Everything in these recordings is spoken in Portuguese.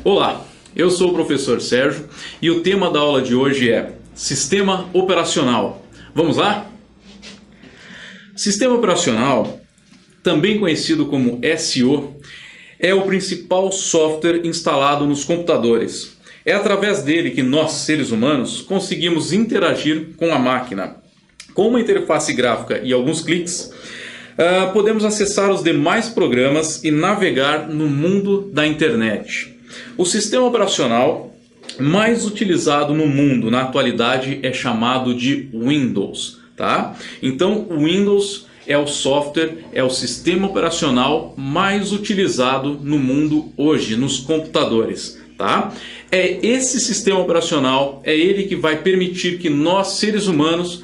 Olá, eu sou o professor Sérgio e o tema da aula de hoje é Sistema Operacional. Vamos lá? Sistema Operacional, também conhecido como SO, é o principal software instalado nos computadores. É através dele que nós, seres humanos, conseguimos interagir com a máquina. Com uma interface gráfica e alguns cliques, podemos acessar os demais programas e navegar no mundo da internet. O sistema operacional mais utilizado no mundo na atualidade é chamado de Windows, tá? Então, o Windows é o software, é o sistema operacional mais utilizado no mundo hoje, nos computadores, tá? É esse sistema operacional, é ele que vai permitir que nós, seres humanos,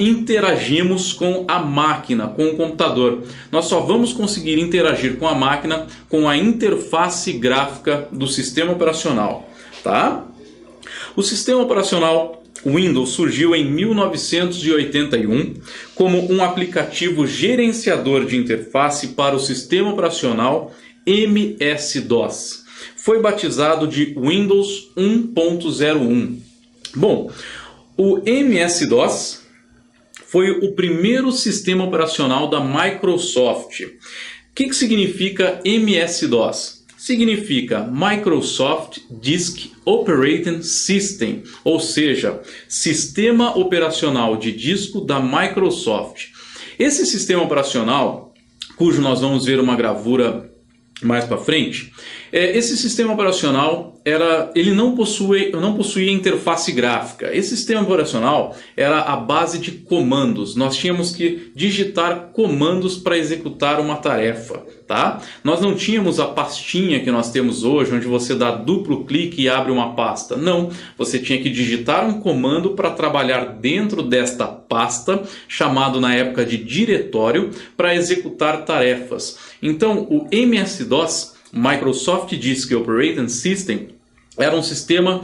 interagimos com a máquina, com o computador. Nós só vamos conseguir interagir com a máquina com a interface gráfica do sistema operacional, tá? O sistema operacional Windows surgiu em 1981 como um aplicativo gerenciador de interface para o sistema operacional MS-DOS. Foi batizado de Windows 1.01. Bom, o MS-DOS foi o primeiro sistema operacional da Microsoft. O que significa MS-DOS? Significa Microsoft Disk Operating System, ou seja, sistema operacional de disco da Microsoft. Esse sistema operacional, cujo nós vamos ver uma gravura mais para frente, esse sistema operacional ele não possuía interface gráfica. Esse sistema operacional era a base de comandos. Nós tínhamos que digitar comandos para executar uma tarefa, tá? Nós não tínhamos a pastinha que nós temos hoje, onde você dá duplo clique e abre uma pasta. Não, você tinha que digitar um comando para trabalhar dentro desta pasta, chamado na época de diretório, para executar tarefas. Então, o MS-DOS, Microsoft Disk Operating System, era um sistema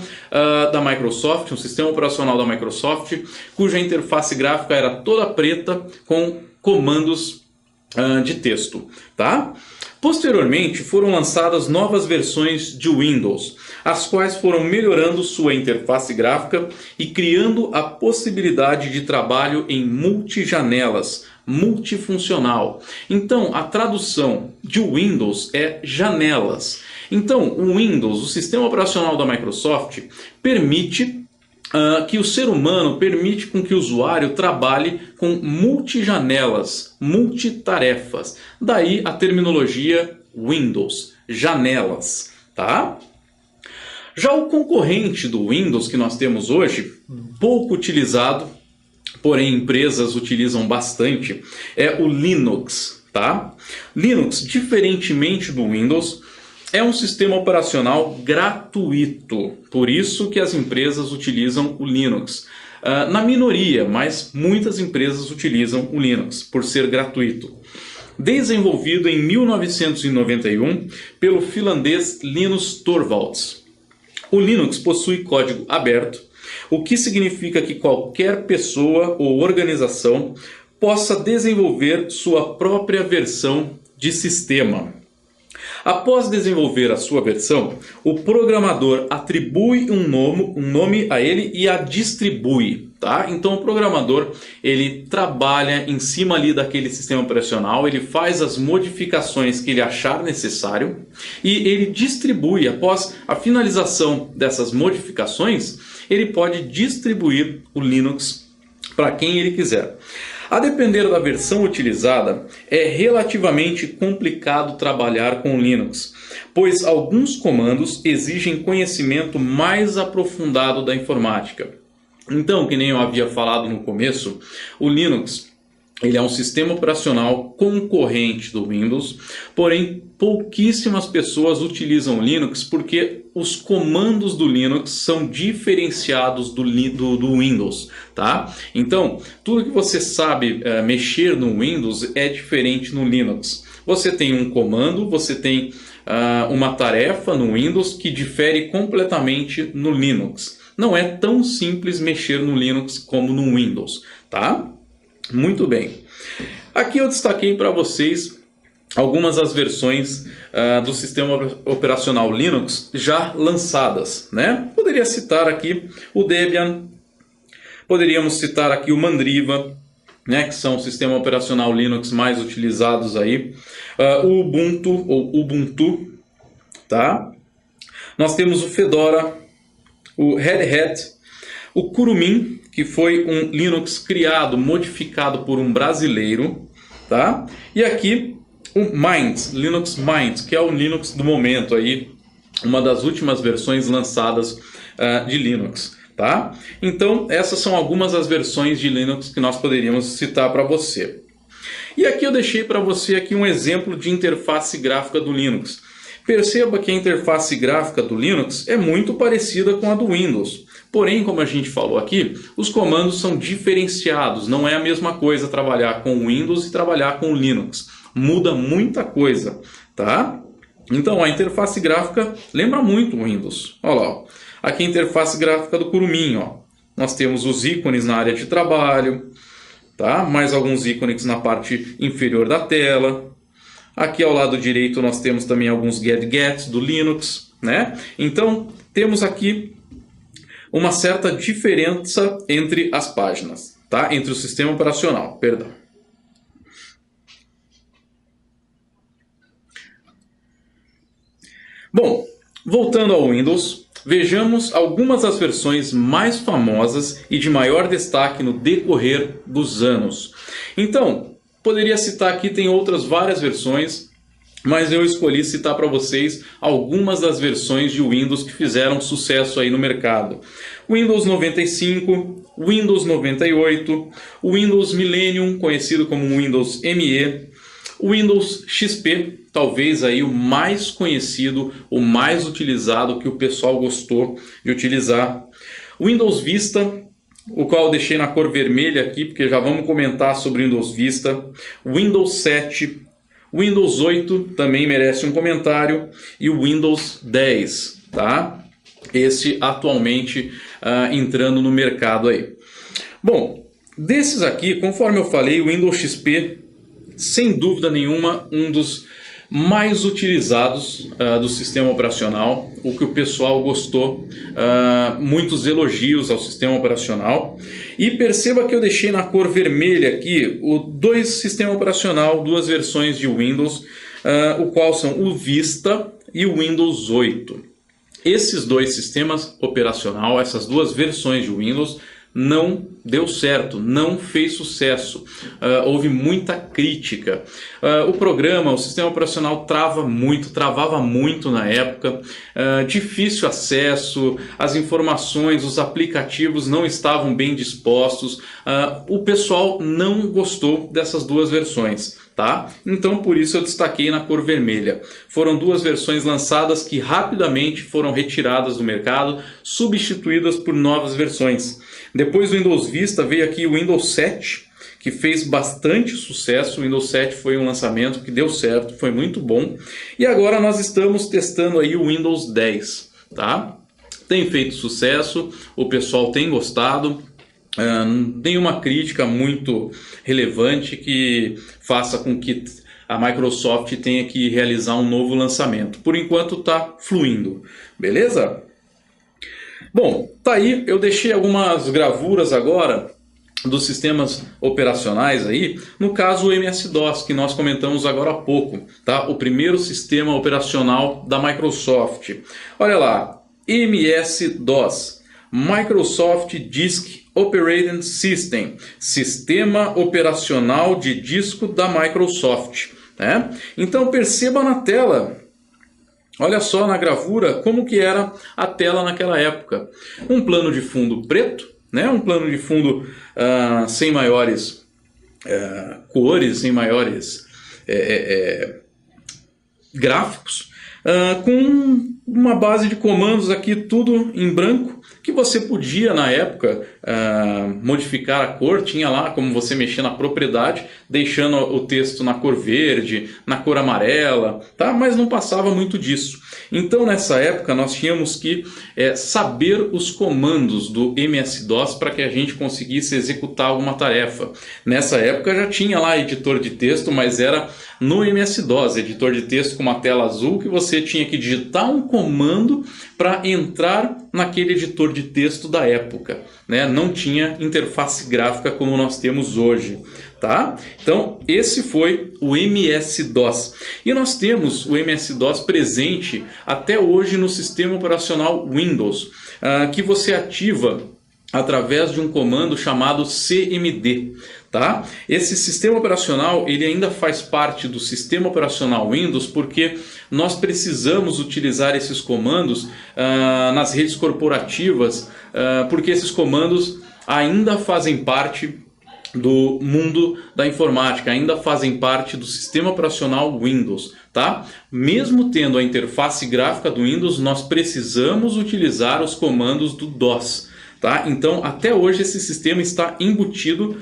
da Microsoft, um sistema operacional da Microsoft, cuja interface gráfica era toda preta com comandos de texto, tá? Posteriormente foram lançadas novas versões de Windows, as quais foram melhorando sua interface gráfica e criando a possibilidade de trabalho em multijanelas, multifuncional. Então, a tradução de Windows é janelas. Então, o Windows, o sistema operacional da Microsoft, permite que o ser humano, permite com que o usuário trabalhe com multijanelas, multitarefas. Daí a terminologia Windows, janelas, tá? Já o concorrente do Windows que nós temos hoje, pouco utilizado, porém empresas utilizam bastante, é o Linux, tá? Linux, diferentemente do Windows, é um sistema operacional gratuito, por isso que as empresas utilizam o Linux. Na minoria, mas muitas empresas utilizam o Linux, por ser gratuito. Desenvolvido em 1991 pelo finlandês Linus Torvalds. O Linux possui código aberto, o que significa que qualquer pessoa ou organização possa desenvolver sua própria versão de sistema. Após desenvolver a sua versão, o programador atribui um nome a ele e a distribui, tá? Então o programador, ele trabalha em cima ali daquele sistema operacional, ele faz as modificações que ele achar necessário e ele distribui. Após a finalização dessas modificações, ele pode distribuir o Linux para quem ele quiser. A depender da versão utilizada, é relativamente complicado trabalhar com Linux, pois alguns comandos exigem conhecimento mais aprofundado da informática. Então, que nem eu havia falado no começo, o Linux ele é um sistema operacional concorrente do Windows, porém pouquíssimas pessoas utilizam o Linux porque os comandos do Linux são diferenciados do Windows, tá? Então, tudo que você sabe mexer no Windows é diferente no Linux. Você tem um comando, você tem uma tarefa no Windows que difere completamente no Linux. Não é tão simples mexer no Linux como no Windows, tá? Muito bem. Aqui eu destaquei para vocês algumas das versões do sistema operacional Linux já lançadas, né? Poderia citar aqui o Debian, poderíamos citar aqui o Mandriva, né, que são o sistema operacional Linux mais utilizados aí, o Ubuntu ou Ubuntu, tá? Nós temos o Fedora, o Red Hat, o Kurumin, que foi um Linux criado, modificado por um brasileiro, tá? E aqui o Mint, Linux Mint, que é o Linux do momento aí, uma das últimas versões lançadas de Linux, tá? Então, essas são algumas das versões de Linux que nós poderíamos citar para você. E aqui eu deixei para você aqui um exemplo de interface gráfica do Linux. Perceba que a interface gráfica do Linux é muito parecida com a do Windows. Porém, como a gente falou aqui, os comandos são diferenciados. Não é a mesma coisa trabalhar com o Windows e trabalhar com o Linux. Muda muita coisa, tá? Então, a interface gráfica lembra muito o Windows. Olha lá, ó. Aqui a interface gráfica do Kurumin, ó. Nós temos os ícones na área de trabalho, tá? Mais alguns ícones na parte inferior da tela. Aqui ao lado direito nós temos também alguns gadgets do Linux, né? Então, temos aqui uma certa diferença entre as páginas, tá? Entre o sistema operacional, perdão. Bom, voltando ao Windows, vejamos algumas das versões mais famosas e de maior destaque no decorrer dos anos. Então, poderia citar aqui, tem outras várias versões, mas eu escolhi citar para vocês algumas das versões de Windows que fizeram sucesso aí no mercado. Windows 95, Windows 98, o Windows Millennium, conhecido como Windows ME, o Windows XP, talvez aí o mais conhecido, o mais utilizado, que o pessoal gostou de utilizar. O Windows Vista, o qual eu deixei na cor vermelha aqui, porque já vamos comentar sobre o Windows Vista. Windows 7, Windows 8 também merece um comentário, e o Windows 10, tá? Esse atualmente entrando no mercado aí. Bom, desses aqui, conforme eu falei, o Windows XP, sem dúvida nenhuma, um dos mais utilizados do sistema operacional, o que o pessoal gostou, muitos elogios ao sistema operacional. E perceba que eu deixei na cor vermelha aqui dois sistemas operacional, duas versões de Windows, o qual são o Vista e o Windows 8. Esses dois sistemas operacional, essas duas versões de Windows, não deu certo, não fez sucesso, houve muita crítica. O programa, o sistema operacional travava muito na época, difícil acesso, as informações, os aplicativos não estavam bem dispostos, o pessoal não gostou dessas duas versões, tá? Então por isso eu destaquei na cor vermelha. Foram duas versões lançadas que rapidamente foram retiradas do mercado, substituídas por novas versões. Depois do Windows Vista veio aqui o Windows 7, que fez bastante sucesso. O Windows 7 foi um lançamento que deu certo, foi muito bom. E agora nós estamos testando aí o Windows 10, tá? Tem feito sucesso, o pessoal tem gostado. Nenhuma crítica muito relevante que faça com que a Microsoft tenha que realizar um novo lançamento. Por enquanto está fluindo, beleza? Bom, tá aí, eu deixei algumas gravuras agora dos sistemas operacionais aí, no caso o MS-DOS, que nós comentamos agora há pouco, tá? O primeiro sistema operacional da Microsoft. Olha lá, MS-DOS, Microsoft Disk Operating System, sistema operacional de disco da Microsoft, né? Então perceba na tela, olha só na gravura como que era a tela naquela época. Um plano de fundo preto, né? Um plano de fundo sem maiores cores, sem maiores gráficos, com uma base de comandos aqui tudo em branco, que você podia na época modificar a cor, tinha lá como você mexer na propriedade, deixando o texto na cor verde, na cor amarela, tá? Mas não passava muito disso. Então nessa época nós tínhamos que saber os comandos do MS-DOS para que a gente conseguisse executar alguma tarefa. Nessa época já tinha lá editor de texto, mas era no MS-DOS, editor de texto com uma tela azul, que você tinha que digitar um comando para entrar naquele editor de texto da época, né? Não tinha interface gráfica como nós temos hoje, tá? Então, esse foi o MS-DOS. E nós temos o MS-DOS presente até hoje no sistema operacional Windows, que você ativa através de um comando chamado CMD. Tá? Esse sistema operacional ele ainda faz parte do sistema operacional Windows porque nós precisamos utilizar esses comandos nas redes corporativas, porque esses comandos ainda fazem parte do mundo da informática, ainda fazem parte do sistema operacional Windows. Tá? Mesmo tendo a interface gráfica do Windows, nós precisamos utilizar os comandos do DOS. Tá? Então, até hoje esse sistema está embutido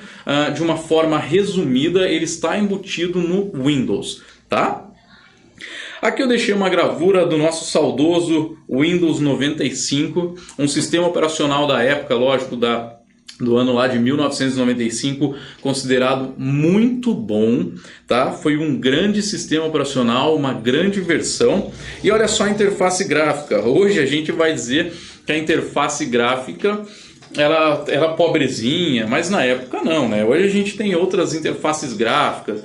de uma forma resumida, ele está embutido no Windows. Tá? Aqui eu deixei uma gravura do nosso saudoso Windows 95, um sistema operacional da época, lógico, do ano lá de 1995, considerado muito bom, tá? Foi um grande sistema operacional, uma grande versão. E olha só a interface gráfica. Hoje a gente vai dizer que a interface gráfica ela era pobrezinha, mas na época não, né? Hoje a gente tem outras interfaces gráficas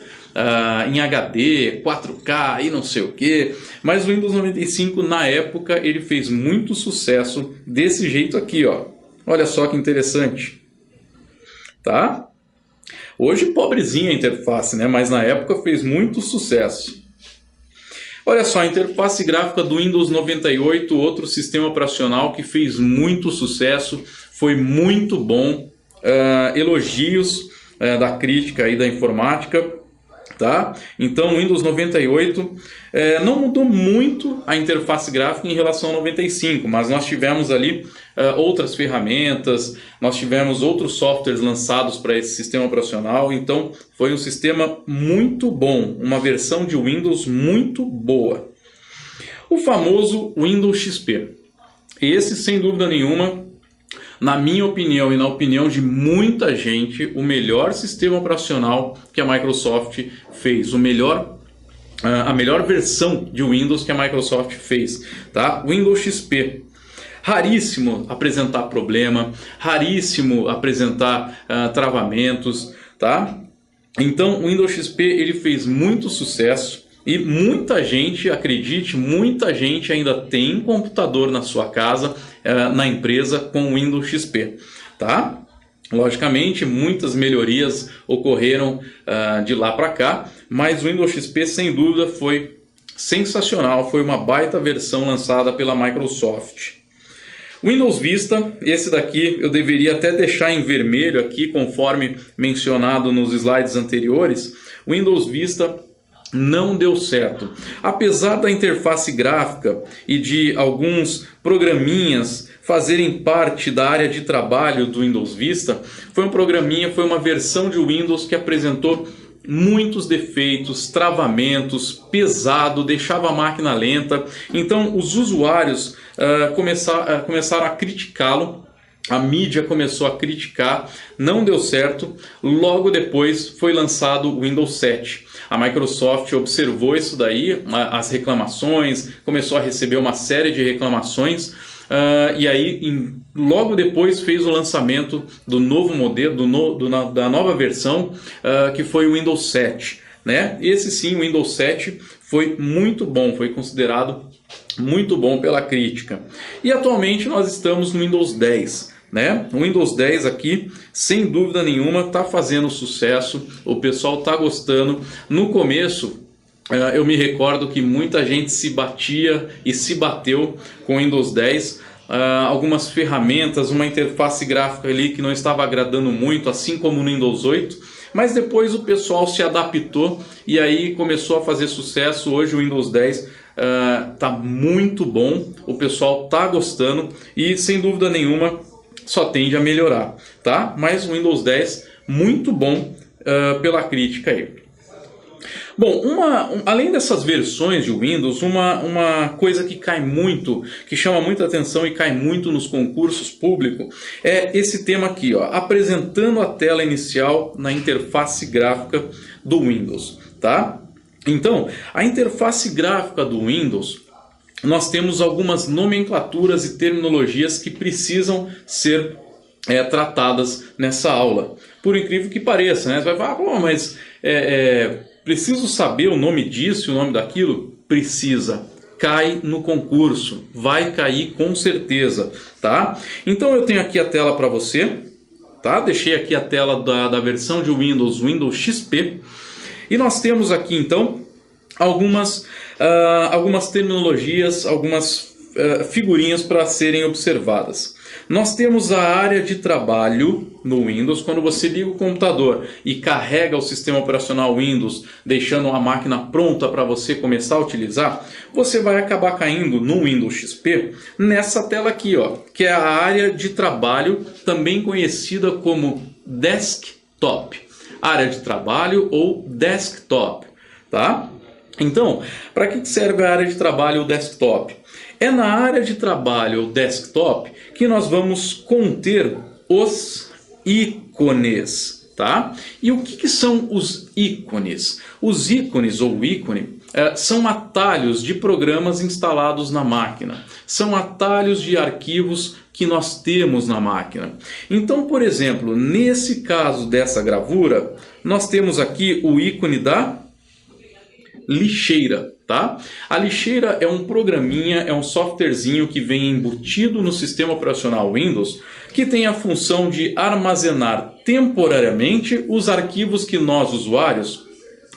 em HD, 4K e não sei o que, mas o Windows 95 na época ele fez muito sucesso desse jeito aqui, ó. Olha só que interessante, tá? Hoje pobrezinha a interface, né? Mas na época fez muito sucesso. Olha só, a interface gráfica do Windows 98, outro sistema operacional que fez muito sucesso, foi muito bom, elogios da crítica e da informática, tá? Então o Windows 98 não mudou muito a interface gráfica em relação ao 95, mas nós tivemos ali outras ferramentas, nós tivemos outros softwares lançados para esse sistema operacional, então foi um sistema muito bom, uma versão de Windows muito boa. O famoso Windows XP. Esse, sem dúvida nenhuma, na minha opinião e na opinião de muita gente, o melhor sistema operacional que a Microsoft fez, a melhor versão de Windows que a Microsoft fez, tá? Windows XP. Raríssimo apresentar problema, raríssimo apresentar travamentos, tá? Então o Windows XP ele fez muito sucesso e muita gente, acredite, muita gente ainda tem computador na sua casa, na empresa com o Windows XP, tá? Logicamente, muitas melhorias ocorreram de lá para cá, mas o Windows XP sem dúvida foi sensacional, foi uma baita versão lançada pela Microsoft. Windows Vista, esse daqui eu deveria até deixar em vermelho aqui, conforme mencionado nos slides anteriores. Windows Vista não deu certo. Apesar da interface gráfica e de alguns programinhas fazerem parte da área de trabalho do Windows Vista, foi um programinha, foi uma versão de Windows que apresentou muitos defeitos, travamentos, pesado, deixava a máquina lenta. Então os usuários começaram a criticá-lo, a mídia começou a criticar, não deu certo. Logo depois foi lançado o Windows 7. A Microsoft observou isso daí, as reclamações, começou a receber uma série de reclamações, e aí logo depois fez o lançamento do novo modelo, da nova versão, que foi o Windows 7. Né? Esse sim, o Windows 7, foi muito bom, foi considerado muito bom pela crítica. E atualmente nós estamos no Windows 10. Né? O Windows 10 aqui, sem dúvida nenhuma, está fazendo sucesso, o pessoal está gostando. No começo, eu me recordo que muita gente se batia e se bateu com o Windows 10. Algumas ferramentas, uma interface gráfica ali que não estava agradando muito, assim como no Windows 8. Mas depois o pessoal se adaptou e aí começou a fazer sucesso. Hoje o Windows 10 está muito bom, o pessoal está gostando e sem dúvida nenhuma só tende a melhorar, tá? Mas o Windows 10 muito bom pela crítica aí. Bom, além dessas versões de Windows, uma coisa que cai muito, que chama muita atenção e cai muito nos concursos públicos, é esse tema aqui, ó, apresentando a tela inicial na interface gráfica do Windows, tá? Então, a interface gráfica do Windows, nós temos algumas nomenclaturas e terminologias que precisam ser tratadas nessa aula. Por incrível que pareça, né? Você vai falar, mas preciso saber o nome disso e o nome daquilo? Precisa. Cai no concurso. Vai cair com certeza, tá? Então eu tenho aqui a tela para você, tá? Deixei aqui a tela da versão de Windows XP. E nós temos aqui então algumas terminologias, algumas figurinhas para serem observadas. Nós temos a área de trabalho no Windows. Quando você liga o computador e carrega o sistema operacional Windows, deixando a máquina pronta para você começar a utilizar, você vai acabar caindo no Windows XP nessa tela aqui, ó, que é a área de trabalho, também conhecida como desktop. Área de trabalho ou desktop, tá? Então, para que serve a área de trabalho ou desktop? É na área de trabalho ou desktop que nós vamos conter os ícones, tá? E o que são os ícones? Os ícones ou ícone são atalhos de programas instalados na máquina. São atalhos de arquivos que nós temos na máquina. Então, por exemplo, nesse caso dessa gravura, nós temos aqui o ícone da lixeira, tá? A lixeira é um programinha, é um softwarezinho que vem embutido no sistema operacional Windows, que tem a função de armazenar temporariamente os arquivos que nós, usuários,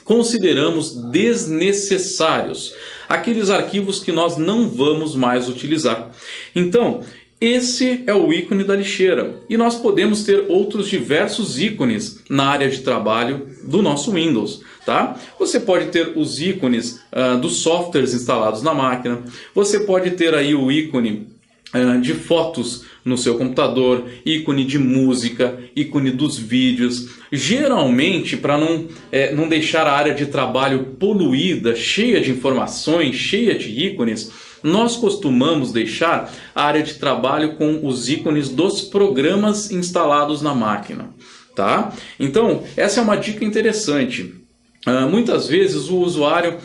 consideramos desnecessários, aqueles arquivos que nós não vamos mais utilizar. Então, esse é o ícone da lixeira. E nós podemos ter outros diversos ícones na área de trabalho do nosso Windows, tá? Você pode ter os ícones dos softwares instalados na máquina. Você pode ter aí o ícone de fotos no seu computador, ícone de música, ícone dos vídeos. Geralmente, para não deixar a área de trabalho poluída, cheia de informações, cheia de ícones, nós costumamos deixar a área de trabalho com os ícones dos programas instalados na máquina, tá? Então, essa é uma dica interessante. Muitas vezes o usuário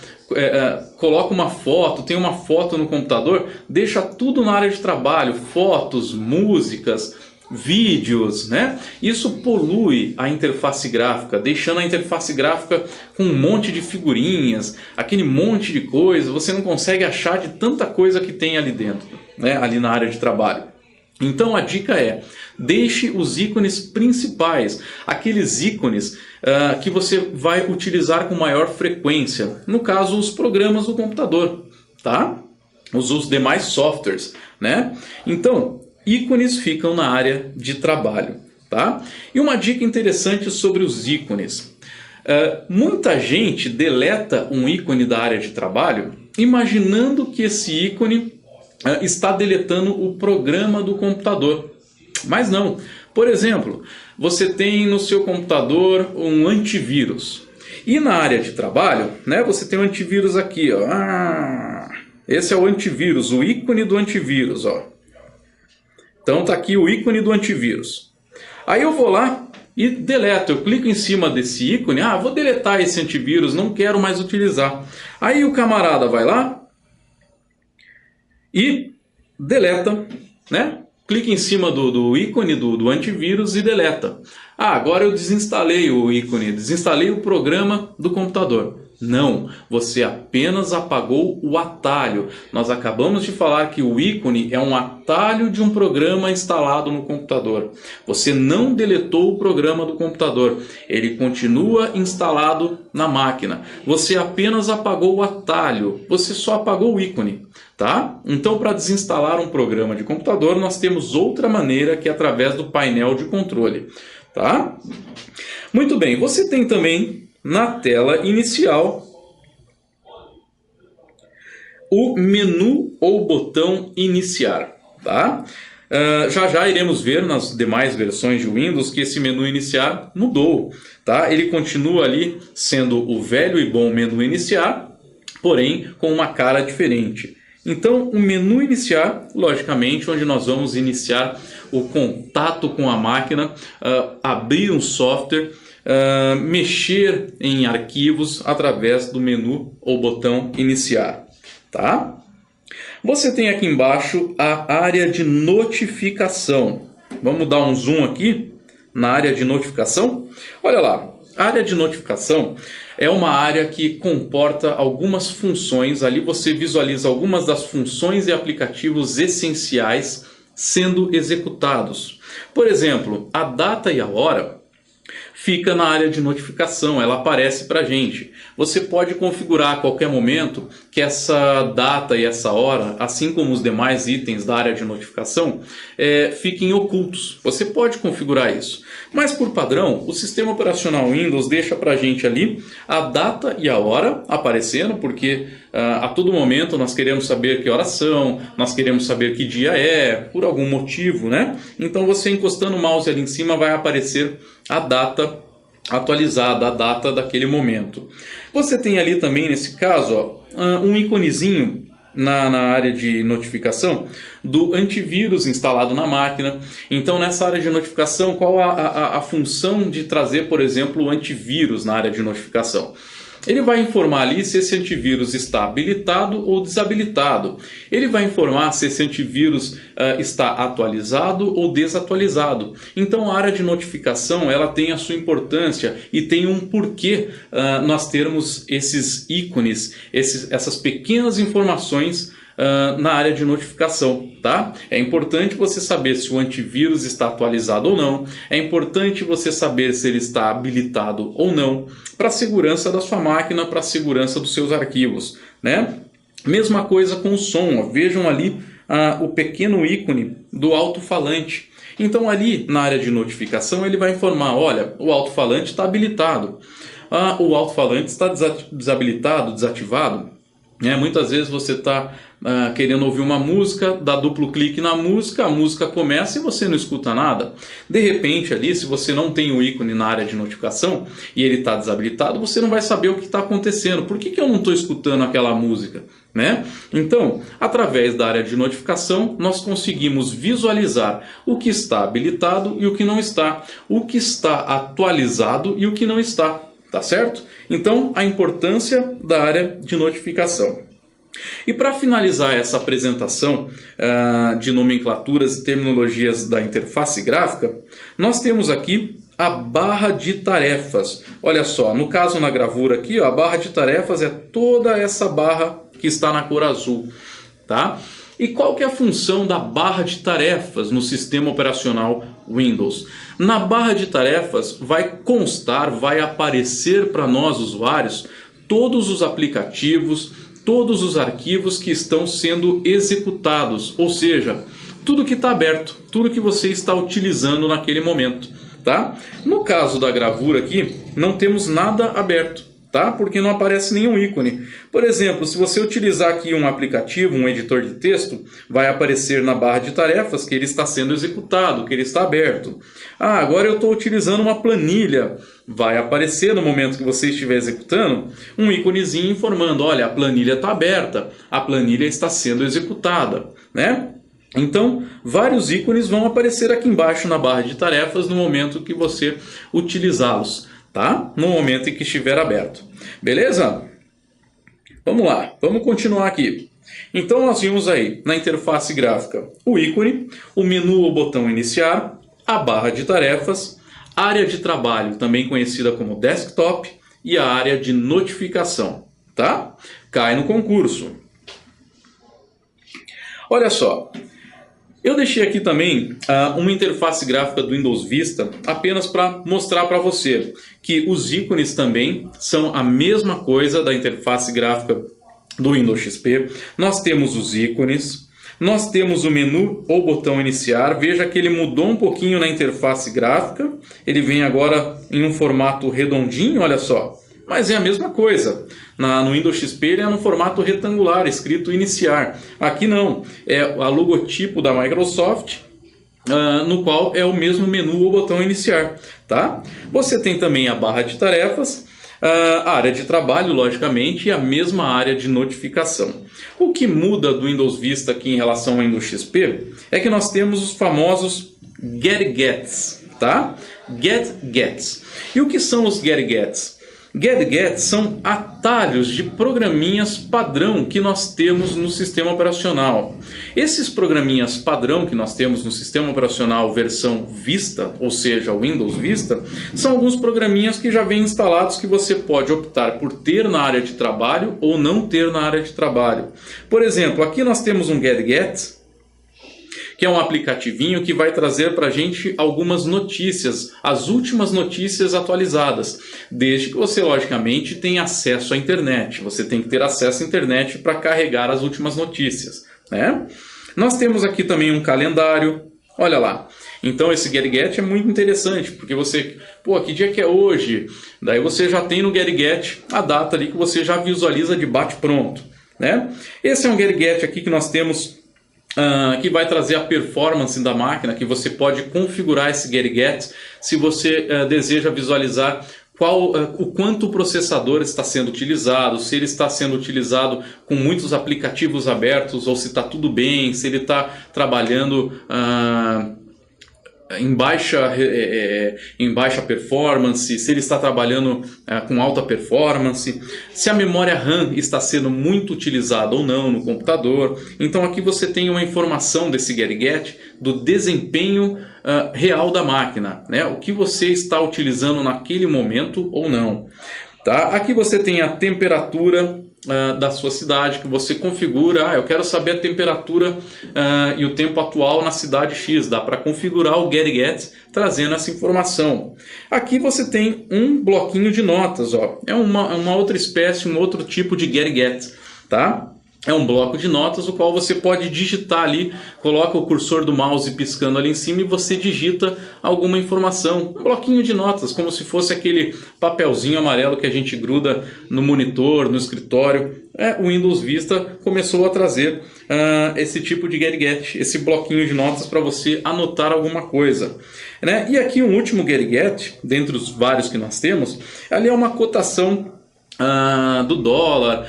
coloca uma foto, tem uma foto no computador, deixa tudo na área de trabalho, fotos, músicas, vídeos, né? Isso polui a interface gráfica, deixando a interface gráfica com um monte de figurinhas, aquele monte de coisa, você não consegue achar de tanta coisa que tem ali dentro, né? Ali na área de trabalho. Então a dica é, deixe os ícones principais, aqueles ícones que você vai utilizar com maior frequência, no caso os programas do computador, tá? Os demais softwares, né? Então, ícones ficam na área de trabalho, tá? E uma dica interessante sobre os ícones. Muita gente deleta um ícone da área de trabalho imaginando que esse ícone está deletando o programa do computador. Mas não. Por exemplo, você tem no seu computador um antivírus. E na área de trabalho, né, você tem um antivírus aqui, ó. Esse é o antivírus, o ícone do antivírus, ó. Então tá aqui o ícone do antivírus. Aí eu vou lá e deleto. Eu clico em cima desse ícone. Vou deletar esse antivírus, não quero mais utilizar. Aí o camarada vai lá e deleta, né? Clica em cima do ícone do antivírus e deleta. Agora eu desinstalei o ícone, desinstalei o programa do computador. Não, você apenas apagou o atalho. Nós acabamos de falar que o ícone é um atalho de um programa instalado no computador. Você não deletou o programa do computador, ele continua instalado na máquina. Você apenas apagou o atalho, você só apagou o ícone, tá? Então, para desinstalar um programa de computador, nós temos outra maneira, que é através do painel de controle, tá? Muito bem, você tem também na tela inicial o menu ou botão iniciar, tá? Já iremos ver nas demais versões de Windows que esse menu iniciar mudou, tá? Ele continua ali sendo o velho e bom menu iniciar, porém com uma cara diferente. Então, o menu iniciar, logicamente, onde nós vamos iniciar o contato com a máquina, abrir um software, mexer em arquivos através do menu ou botão iniciar, tá? Você tem aqui embaixo a área de notificação. Vamos dar um zoom aqui na área de notificação. Olha lá, a área de notificação é uma área que comporta algumas funções. Ali você visualiza algumas das funções e aplicativos essenciais sendo executados. Por exemplo, a data e a hora fica na área de notificação, ela aparece para a gente. Você pode configurar a qualquer momento que essa data e essa hora, assim como os demais itens da área de notificação, fiquem ocultos. Você pode configurar isso. Mas por padrão, o sistema operacional Windows deixa para a gente ali a data e a hora aparecendo, porque a todo momento nós queremos saber que horas são, nós queremos saber que dia é, por algum motivo, né? Então você encostando o mouse ali em cima vai aparecer a data atualizada, a data daquele momento. Você tem ali também, nesse caso, um íconezinho na área de notificação do antivírus instalado na máquina. Então, nessa área de notificação, qual a função de trazer, por exemplo, o antivírus na área de notificação? Ele vai informar ali se esse antivírus está habilitado ou desabilitado. Ele vai informar se esse antivírus está atualizado ou desatualizado. Então a área de notificação ela tem a sua importância e tem um porquê nós termos esses ícones, essas pequenas informações na área de notificação, tá? É importante você saber se o antivírus está atualizado ou não. É importante você saber se ele está habilitado ou não, para a segurança da sua máquina, para a segurança dos seus arquivos, né? Mesma coisa com o som, ó. Vejam ali o pequeno ícone do alto-falante. Então ali na área de notificação ele vai informar, olha, o alto-falante está habilitado, o alto-falante está desabilitado, desativado. Muitas vezes você está querendo ouvir uma música, dá duplo clique na música, a música começa e você não escuta nada. De repente ali, se você não tem o ícone na área de notificação e ele está desabilitado, você não vai saber o que está acontecendo. Por que eu não estou escutando aquela música? Né? Então, através da área de notificação, nós conseguimos visualizar o que está habilitado e o que não está, o que está atualizado e o que não está. Tá certo? Então, a importância da área de notificação. E para finalizar essa apresentação de nomenclaturas e terminologias da interface gráfica, nós temos aqui a barra de tarefas. Olha só, no caso na gravura aqui, ó, a barra de tarefas é toda essa barra que está na cor azul, tá? E qual que é a função da barra de tarefas no sistema operacional Windows? Na barra de tarefas vai constar, vai aparecer para nós usuários todos os aplicativos, todos os arquivos que estão sendo executados, ou seja, tudo que está aberto, tudo que você está utilizando naquele momento, tá? No caso da gravura aqui, não temos nada aberto, tá? Porque não aparece nenhum ícone. Por exemplo, se você utilizar aqui um aplicativo, um editor de texto, vai aparecer na barra de tarefas que ele está sendo executado, que ele está aberto. Agora eu estou utilizando uma planilha. Vai aparecer no momento que você estiver executando um íconezinho informando, olha, a planilha está aberta, a planilha está sendo executada, né? Então, vários ícones vão aparecer aqui embaixo na barra de tarefas no momento que você utilizá-los, tá? No momento em que estiver aberto. Beleza? Vamos lá, vamos continuar aqui. Então, nós vimos aí na interface gráfica o ícone, o menu ou botão iniciar, a barra de tarefas, área de trabalho, também conhecida como desktop, e a área de notificação, tá? Cai no concurso. Olha só, eu deixei aqui também uma interface gráfica do Windows Vista apenas para mostrar para você que os ícones também são a mesma coisa da interface gráfica do Windows XP. Nós temos os ícones, nós temos o menu ou botão iniciar. Veja que ele mudou um pouquinho na interface gráfica. Ele vem agora em um formato redondinho, olha só. Mas é a mesma coisa. No Windows XP ele é no formato retangular, escrito iniciar. Aqui não, é a logotipo da Microsoft, no qual é o mesmo menu ou botão iniciar. Tá? Você tem também a barra de tarefas, a área de trabalho, logicamente, e a mesma área de notificação. O que muda do Windows Vista aqui em relação ao Windows XP é que nós temos os famosos Get-Gets. tá? Gadgets. E o que são os gadgets? Gadgets são atalhos de programinhas padrão que nós temos no sistema operacional. Esses programinhas padrão que nós temos no sistema operacional versão Vista, ou seja, Windows Vista, são alguns programinhas que já vêm instalados que você pode optar por ter na área de trabalho ou não ter na área de trabalho. Por exemplo, aqui nós temos um Gadget, que é um aplicativinho que vai trazer para a gente algumas notícias, as últimas notícias atualizadas, desde que você, logicamente, tenha acesso à internet. Você tem que ter acesso à internet para carregar as últimas notícias, né? Nós temos aqui também um calendário, olha lá. Então esse Gadget é muito interessante, porque você, que dia que é hoje? Daí você já tem no Gadget a data ali que você já visualiza de bate-pronto, né? Esse é um Gadget aqui que nós temos que vai trazer a performance da máquina, que você pode configurar esse Gadget se você deseja visualizar o quanto o processador está sendo utilizado, se ele está sendo utilizado com muitos aplicativos abertos ou se está tudo bem, se ele está trabalhando em baixa performance, se ele está trabalhando com alta performance, se a memória RAM está sendo muito utilizada ou não no computador. Então aqui você tem uma informação desse Gadget do desempenho real da máquina, né? O que você está utilizando naquele momento ou não. Tá? Aqui você tem a temperatura da sua cidade, que você configura. Eu quero saber a temperatura e o tempo atual na cidade X. Dá para configurar o Gadget trazendo essa informação. Aqui você tem um bloquinho de notas. Ó. É uma outra espécie, um outro tipo de Gadget. Tá? É um bloco de notas, o qual você pode digitar ali, coloca o cursor do mouse piscando ali em cima e você digita alguma informação. Um bloquinho de notas, como se fosse aquele papelzinho amarelo que a gente gruda no monitor, no escritório. O Windows Vista começou a trazer esse tipo de Gadget, esse bloquinho de notas para você anotar alguma coisa. Né? E aqui um último Gadget, dentre os vários que nós temos, ali é uma cotação do dólar,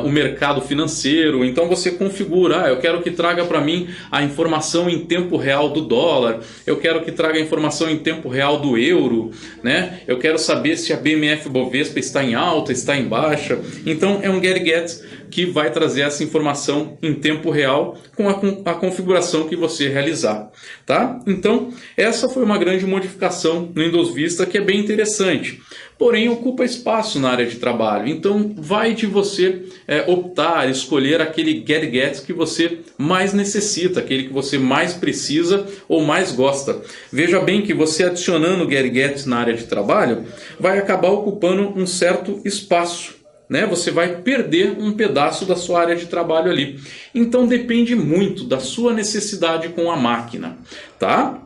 o mercado financeiro. Então você configura, eu quero que traga para mim a informação em tempo real do dólar, eu quero que traga a informação em tempo real do euro, né? Eu quero saber se a BMF Bovespa está em alta, está em baixa. Então é um Gadget que vai trazer essa informação em tempo real com a configuração que você realizar, tá? Então essa foi uma grande modificação no Windows Vista que é bem interessante. Porém, ocupa espaço na área de trabalho. Então, vai de você optar, escolher aquele Gadget que você mais necessita, aquele que você mais precisa ou mais gosta. Veja bem que você adicionando Gadgets na área de trabalho, vai acabar ocupando um certo espaço. Né? Você vai perder um pedaço da sua área de trabalho ali. Então, depende muito da sua necessidade com a máquina, tá?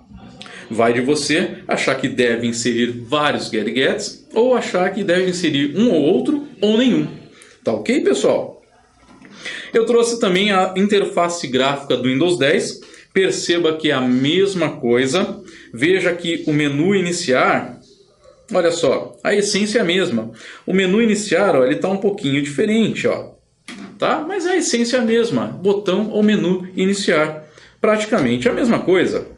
Vai de você achar que deve inserir vários Gadgets ou achar que deve inserir um ou outro ou nenhum. Tá ok, pessoal? Eu trouxe também a interface gráfica do Windows 10. Perceba que é a mesma coisa. Veja que o menu iniciar, olha só, a essência é a mesma. O menu iniciar, ele está um pouquinho diferente, ó, tá? Mas a essência é a mesma. Botão ou menu iniciar. Praticamente a mesma coisa.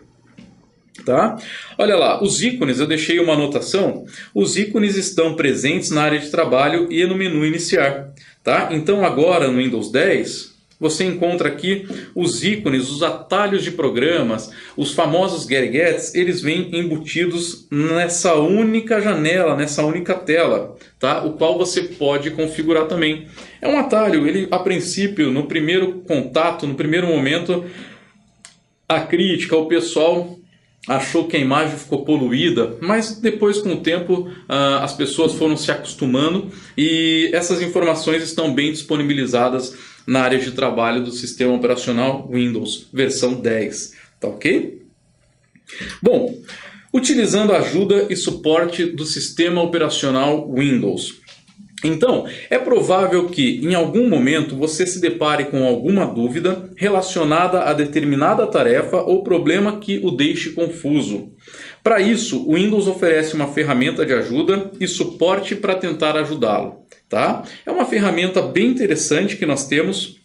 Tá? Olha lá, os ícones, eu deixei uma anotação. Os ícones estão presentes na área de trabalho e no menu iniciar. Tá? Então agora no Windows 10, você encontra aqui os ícones, os atalhos de programas, os famosos Gadgets, eles vêm embutidos nessa única janela, nessa única tela, tá? O qual você pode configurar também. É um atalho, ele a princípio, no primeiro contato, no primeiro momento, a crítica, o pessoal achou que a imagem ficou poluída, mas depois com o tempo as pessoas foram se acostumando e essas informações estão bem disponibilizadas na área de trabalho do sistema operacional Windows, versão 10, tá ok? Bom, utilizando a ajuda e suporte do sistema operacional Windows. Então, é provável que em algum momento você se depare com alguma dúvida relacionada a determinada tarefa ou problema que o deixe confuso. Para isso, o Windows oferece uma ferramenta de ajuda e suporte para tentar ajudá-lo. Tá? É uma ferramenta bem interessante que nós temos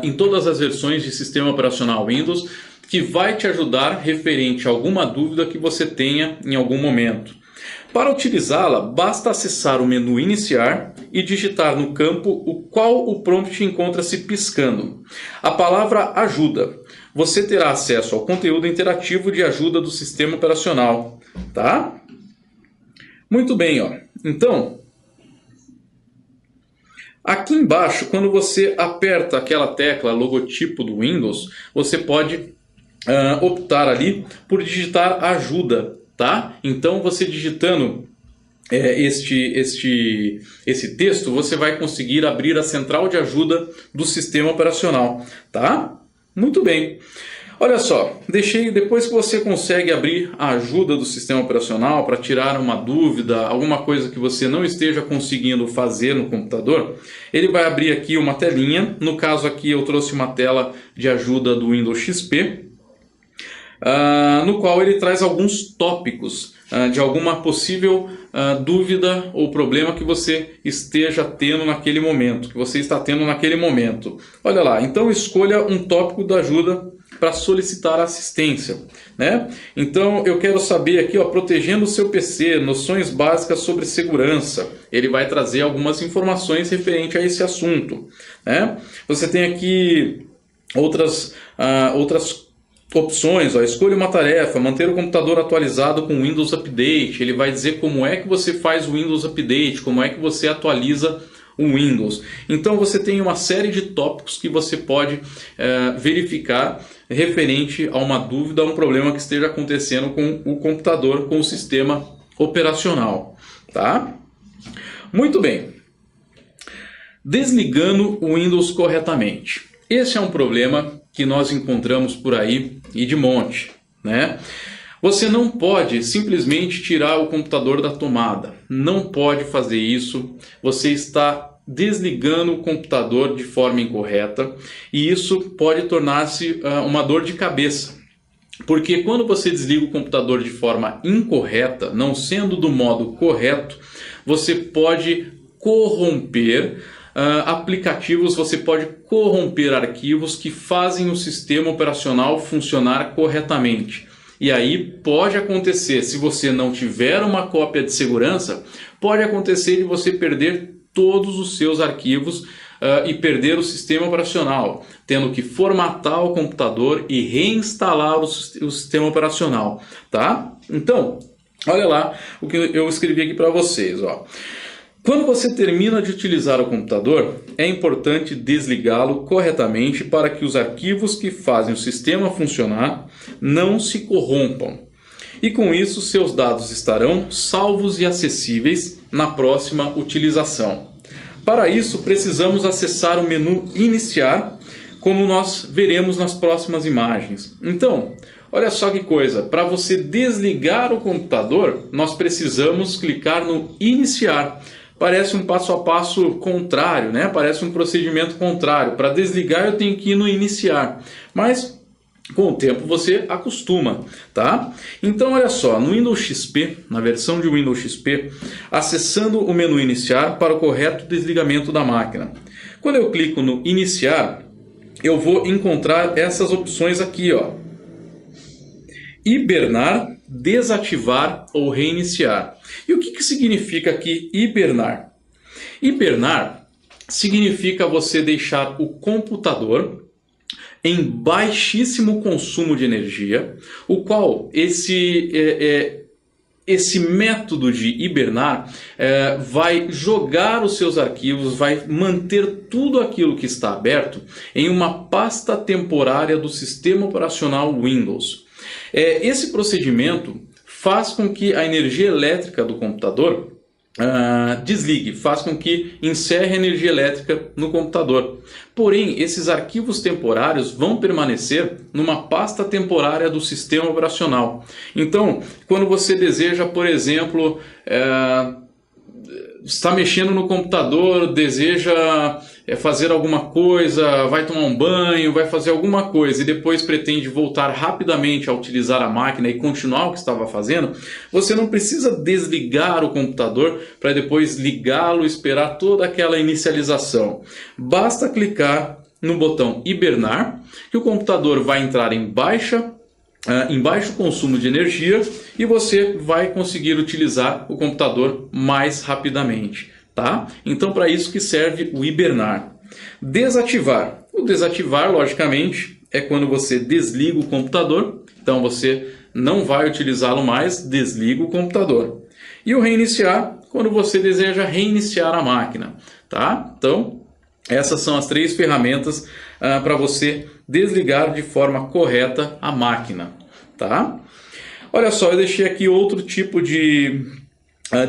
em todas as versões de sistema operacional Windows, que vai te ajudar referente a alguma dúvida que você tenha em algum momento. Para utilizá-la, basta acessar o menu Iniciar e digitar no campo o qual o prompt encontra-se piscando a palavra Ajuda. Você terá acesso ao conteúdo interativo de ajuda do sistema operacional, tá? Muito bem, ó. Então, aqui embaixo, quando você aperta aquela tecla logotipo do Windows, você pode optar ali por digitar Ajuda, tá? Então, você digitando esse texto, você vai conseguir abrir a central de ajuda do sistema operacional, tá? Muito bem. Olha só, depois que você consegue abrir a ajuda do sistema operacional para tirar uma dúvida, alguma coisa que você não esteja conseguindo fazer no computador, ele vai abrir aqui uma telinha. No caso aqui eu trouxe uma tela de ajuda do Windows XP, no qual ele traz alguns tópicos de alguma possível dúvida ou problema que você esteja tendo naquele momento, que você está tendo naquele momento. Olha lá, então escolha um tópico da ajuda para solicitar assistência, né? Então eu quero saber aqui, ó, protegendo o seu PC, noções básicas sobre segurança. Ele vai trazer algumas informações referente a esse assunto, né? Você tem aqui outras opções, ó, escolha uma tarefa, manter o computador atualizado com Windows Update. Ele vai dizer como é que você faz o Windows Update, como é que você atualiza o Windows. Então você tem uma série de tópicos que você pode verificar referente a uma dúvida, a um problema que esteja acontecendo com o computador, com o sistema operacional, tá? Muito bem. Desligando o Windows corretamente. Esse é um problema que nós encontramos por aí e de monte, né? Você não pode simplesmente tirar o computador da tomada. Não pode fazer isso. Você está desligando o computador de forma incorreta e isso pode tornar-se uma dor de cabeça. Porque quando você desliga o computador de forma incorreta, não sendo do modo correto, você pode corromper aplicativos, você pode corromper arquivos que fazem o sistema operacional funcionar corretamente. E aí pode acontecer, se você não tiver uma cópia de segurança, pode acontecer de você perder todos os seus arquivos e perder o sistema operacional, tendo que formatar o computador e reinstalar o sistema operacional, tá? Então, olha lá o que eu escrevi aqui para vocês, ó. Quando você termina de utilizar o computador, é importante desligá-lo corretamente para que os arquivos que fazem o sistema funcionar não se corrompam. E com isso, seus dados estarão salvos e acessíveis na próxima utilização. Para isso, precisamos acessar o menu Iniciar, como nós veremos nas próximas imagens. Então, olha só que coisa, para você desligar o computador, nós precisamos clicar no Iniciar. Parece um passo a passo contrário, né? Parece um procedimento contrário. Para desligar eu tenho que ir no Iniciar, mas com o tempo você acostuma, tá? Então olha só, no Windows XP, na versão de Windows XP, acessando o menu Iniciar para o correto desligamento da máquina. Quando eu clico no Iniciar, eu vou encontrar essas opções aqui, ó. Hibernar, desativar ou reiniciar. E o que significa aqui hibernar? Hibernar significa você deixar o computador em baixíssimo consumo de energia, o qual esse método de hibernar vai jogar os seus arquivos, vai manter tudo aquilo que está aberto em uma pasta temporária do sistema operacional Windows. Esse procedimento faz com que a energia elétrica do computador desligue, faz com que encerre a energia elétrica no computador. Porém, esses arquivos temporários vão permanecer numa pasta temporária do sistema operacional. Então, quando você deseja, por exemplo, está mexendo no computador, deseja fazer alguma coisa, vai tomar um banho, vai fazer alguma coisa e depois pretende voltar rapidamente a utilizar a máquina e continuar o que estava fazendo, você não precisa desligar o computador para depois ligá-lo e esperar toda aquela inicialização. Basta clicar no botão hibernar, que o computador vai entrar em baixo consumo de energia e você vai conseguir utilizar o computador mais rapidamente, tá? Então, para isso que serve o hibernar. Desativar. O desativar, logicamente, é quando você desliga o computador, então você não vai utilizá-lo mais, desliga o computador. E o reiniciar, quando você deseja reiniciar a máquina, tá? Então, essas são as 3 ferramentas para você desligar de forma correta a máquina, tá? Olha só, eu deixei aqui outro tipo de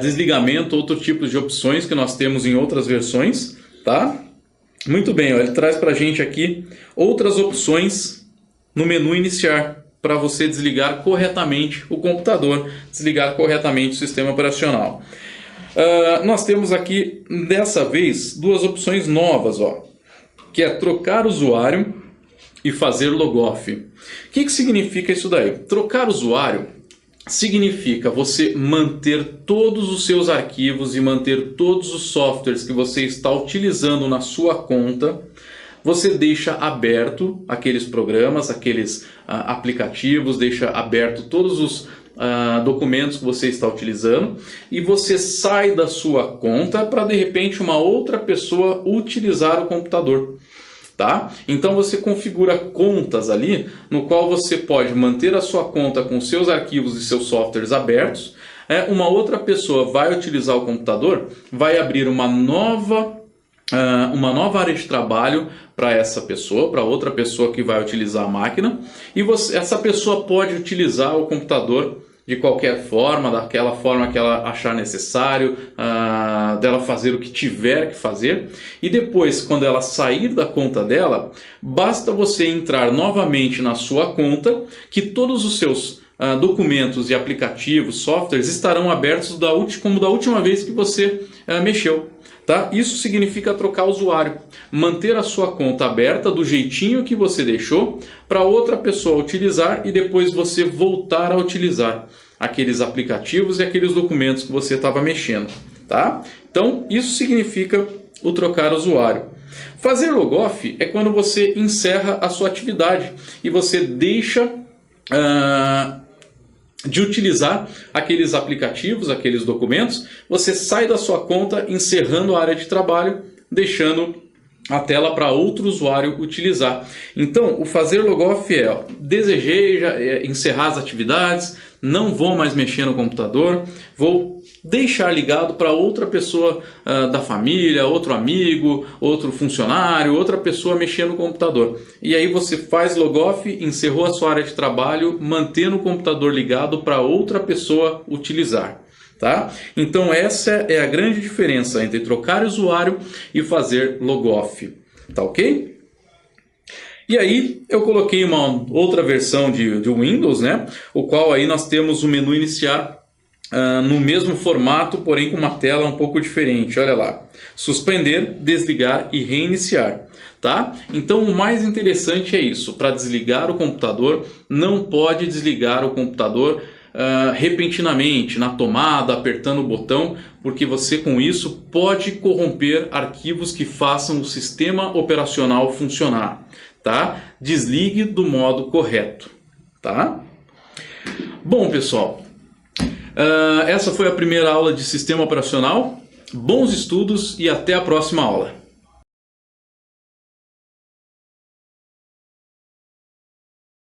desligamento, outro tipo de opções que nós temos em outras versões, tá? Muito bem, ó, ele traz para a gente aqui outras opções no menu iniciar para você desligar corretamente o computador, desligar corretamente o sistema operacional. Nós temos aqui, dessa vez, 2 opções novas, ó, que é trocar usuário e fazer logoff. O que significa isso daí? Trocar usuário significa você manter todos os seus arquivos e manter todos os softwares que você está utilizando na sua conta. Você deixa aberto aqueles programas, aqueles aplicativos, deixa aberto todos os documentos que você está utilizando e você sai da sua conta para de repente uma outra pessoa utilizar o computador. Tá? Então você configura contas ali no qual você pode manter a sua conta com seus arquivos e seus softwares abertos. Uma outra pessoa vai utilizar o computador, vai abrir uma nova área de trabalho para essa pessoa, para outra pessoa que vai utilizar a máquina, e essa pessoa pode utilizar o computador de qualquer forma, daquela forma que ela achar necessário, dela fazer o que tiver que fazer, e depois, quando ela sair da conta dela, basta você entrar novamente na sua conta, que todos os seus documentos e aplicativos, softwares estarão abertos como da última vez que você mexeu. Tá? Isso significa trocar usuário, manter a sua conta aberta do jeitinho que você deixou para outra pessoa utilizar e depois você voltar a utilizar aqueles aplicativos e aqueles documentos que você estava mexendo. Tá? Então, isso significa o trocar usuário. Fazer logoff é quando você encerra a sua atividade e você deixa de utilizar aqueles aplicativos, aqueles documentos, você sai da sua conta encerrando a área de trabalho, deixando a tela para outro usuário utilizar. Então, o fazer logoff desejei encerrar as atividades, não vou mais mexer no computador, vou deixar ligado para outra pessoa da família, outro amigo, outro funcionário, outra pessoa mexer no computador. E aí você faz logoff, encerrou a sua área de trabalho, mantendo o computador ligado para outra pessoa utilizar. Tá? Então essa é a grande diferença entre trocar usuário e fazer logoff. Tá ok? E aí eu coloquei uma outra versão de Windows, né? O qual aí nós temos o menu iniciar no mesmo formato, porém com uma tela um pouco diferente. Olha lá, suspender, desligar e reiniciar. Tá? Então o mais interessante é isso, para desligar o computador, não pode desligar o computador repentinamente, na tomada, apertando o botão, porque você com isso pode corromper arquivos que façam o sistema operacional funcionar. Tá? Desligue do modo correto. Tá? Bom, pessoal, essa foi a primeira aula de sistema operacional. Bons estudos e até a próxima aula.